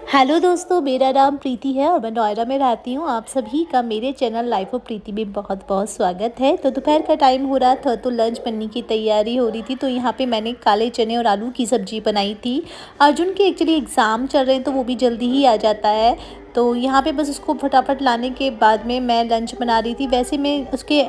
Hello दोस्तों, मेरा नाम प्रीति है और मैं नोएडा में रहती हूँ। आप सभी का मेरे चैनल लाइफ ऑफ प्रीति में बहुत बहुत स्वागत है। तो दोपहर का टाइम हो रहा था तो लंच बनने की तैयारी हो रही थी। तो यहाँ पे मैंने काले चने और आलू की सब्ज़ी बनाई थी। अर्जुन के एक्चुअली एग्ज़ाम चल रहे हैं तो वो भी जल्दी ही आ जाता है। तो यहाँ पे बस उसको फटाफट लाने के बाद में मैं लंच बना रही थी। वैसे मैं उसके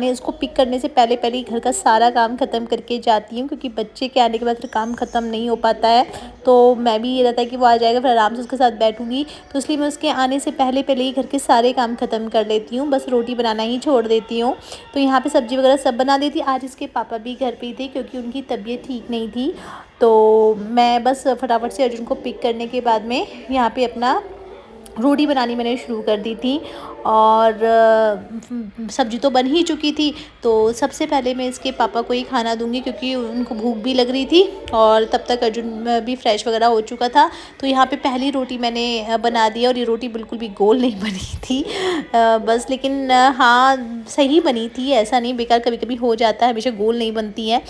उसको पिक करने से पहले पहले ही घर का सारा काम ख़त्म करके जाती हूँ, क्योंकि बच्चे के आने के बाद फिर काम ख़त्म नहीं हो पाता है। तो मैं भी ये रहता है कि वो आ जाएगा फिर आराम से उसके साथ बैठूंगी, तो इसलिए मैं उसके आने से पहले पहले ही घर के सारे काम ख़त्म कर लेती हूँ। बस रोटी बनाना ही छोड़ देती हूँ। तो यहाँ पे सब्ज़ी वगैरह सब बना देती। आज इसके पापा भी घर पे ही थे क्योंकि उनकी तबीयत ठीक नहीं थी। तो मैं बस फटाफट से अर्जुन को पिक करने के बाद में यहाँ पे अपना रोटी बनानी मैंने शुरू कर दी थी। और सब्ज़ी तो बन ही चुकी थी। तो सबसे पहले मैं इसके पापा को ही खाना दूंगी क्योंकि उनको भूख भी लग रही थी और तब तक अर्जुन भी फ्रेश वगैरह हो चुका था। तो यहाँ पे पहली रोटी मैंने बना दी और ये रोटी बिल्कुल भी गोल नहीं बनी थी बस, लेकिन हाँ सही बनी थी। ऐसा नहीं बेकार कभी कभी हो जाता है, हमेशा गोल नहीं बनती है।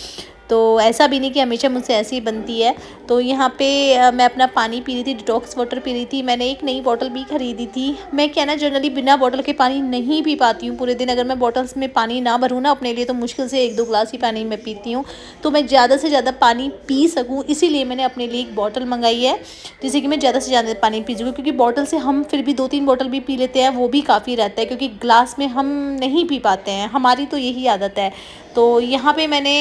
तो ऐसा भी नहीं कि हमेशा मुझसे ऐसी ही बनती है। तो यहाँ पे मैं अपना पानी पी रही थी, डिटॉक्स वाटर पी रही थी। मैंने एक नई बॉटल भी ख़रीदी थी। मैं क्या ना जनरली बिना बॉटल के पानी नहीं पी पाती हूँ पूरे दिन। अगर मैं बॉटल्स में पानी ना भरूँ ना अपने लिए तो मुश्किल से 1-2 ग्लास ही पानी मैं पीती हूँ। तो मैं ज़्यादा से ज़्यादा पानी पी सकूँ इसीलिए मैंने अपने लिए एक बॉटल मंगाई है, जिससे कि मैं ज़्यादा से ज़्यादा पानी पी सकूँ। क्योंकि बॉटल से हम फिर भी 2-3 बॉटल भी पी लेते हैं, वो भी काफ़ी रहता है, क्योंकि ग्लास में हम नहीं पी पाते हैं। हमारी तो यही आदत है। तो यहाँ पर मैंने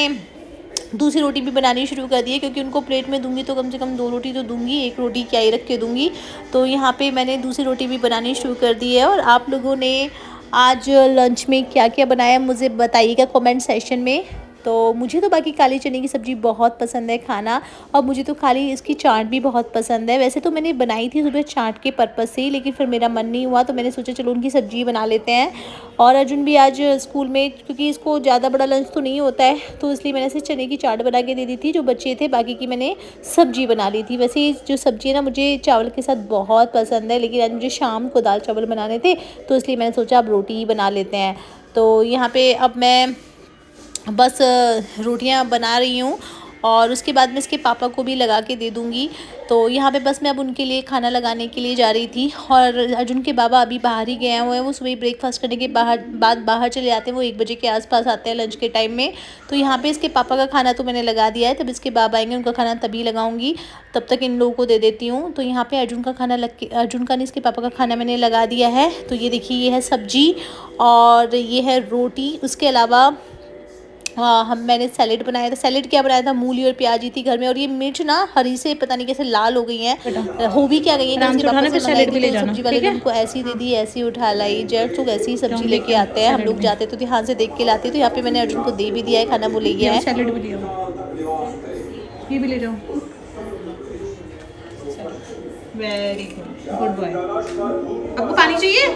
दूसरी रोटी भी बनानी शुरू कर दी है, क्योंकि उनको प्लेट में दूंगी तो कम से कम 2 रोटी तो दूंगी, 1 रोटी क्या ही रख के दूंगी। तो यहाँ पे मैंने दूसरी रोटी भी बनानी शुरू कर दी है। और आप लोगों ने आज लंच में क्या क्या बनाया मुझे बताइएगा कमेंट सेक्शन में। तो मुझे तो बाकी काली चने की सब्ज़ी बहुत पसंद है खाना, और मुझे तो खाली इसकी चाट भी बहुत पसंद है। वैसे तो मैंने बनाई थी सुबह चाट के पर्पज़ से ही, लेकिन फिर मेरा मन नहीं हुआ तो मैंने सोचा चलो उनकी सब्ज़ी बना लेते हैं। और अर्जुन भी आज स्कूल में, क्योंकि इसको ज़्यादा बड़ा लंच तो नहीं होता है, तो इसलिए मैंने इसे चने की चाट बना के दे दी थी। जो बच्चे थे बाकी की मैंने सब्ज़ी बना ली थी। वैसे जो सब्ज़ी है ना मुझे चावल के साथ बहुत पसंद है, लेकिन आज मुझे शाम को दाल चावल बनाने थे तो इसलिए मैंने सोचा अब रोटी ही बना लेते हैं। तो यहाँ पे अब मैं बस रोटियां बना रही हूँ और उसके बाद मैं इसके पापा को भी लगा के दे दूँगी। तो यहाँ पे बस मैं अब उनके लिए खाना लगाने के लिए जा रही थी। और अर्जुन के बाबा अभी बाहर ही गए हुए हैं। वो सुबह ब्रेकफास्ट करने के बाद बाहर चले जाते हैं। वो 1 बजे के आसपास आते हैं लंच के टाइम में। तो यहाँ पे इसके पापा का खाना तो मैंने लगा दिया है, तब इसके बाबा आएंगे उनका खाना तभी लगाऊंगी। तब तक इन लोगों को दे देती हूँ। तो यहाँ पे अर्जुन का खाना अर्जुन का नहीं इसके पापा का खाना मैंने लगा दिया है। तो ये देखिए, ये है सब्जी और ये है रोटी। उसके अलावा मैंने सैलेड बनाया था। सैलेड क्या बनाया था, मूली और प्याज ही थी घर में। और ये मिर्च ना हरी से पता नहीं कैसे लाल हो गई हैं, हो भी क्या गई है। आराम से उठाना, फिर सैलेड भी ले जाना, सब्जी वाले ठीक ने है। उनको ऐसी दे दी, ऐसी उठा लाई। जेंट्स लोग ऐसी ही सब्जी जाऊँ लेके लेके आओ आते हैं, हम सैलेड लोग भी। जाते तो ध्यान से देख के लाते हैं। तो यहाँ पे मैंने अर्जुन को दे भी दिया है खाना, वो ले गया ले आओ, है। सैलेड भी ले आओ, ये भी ले जाओ। Very good, good boy. आपको पानी चाहिए?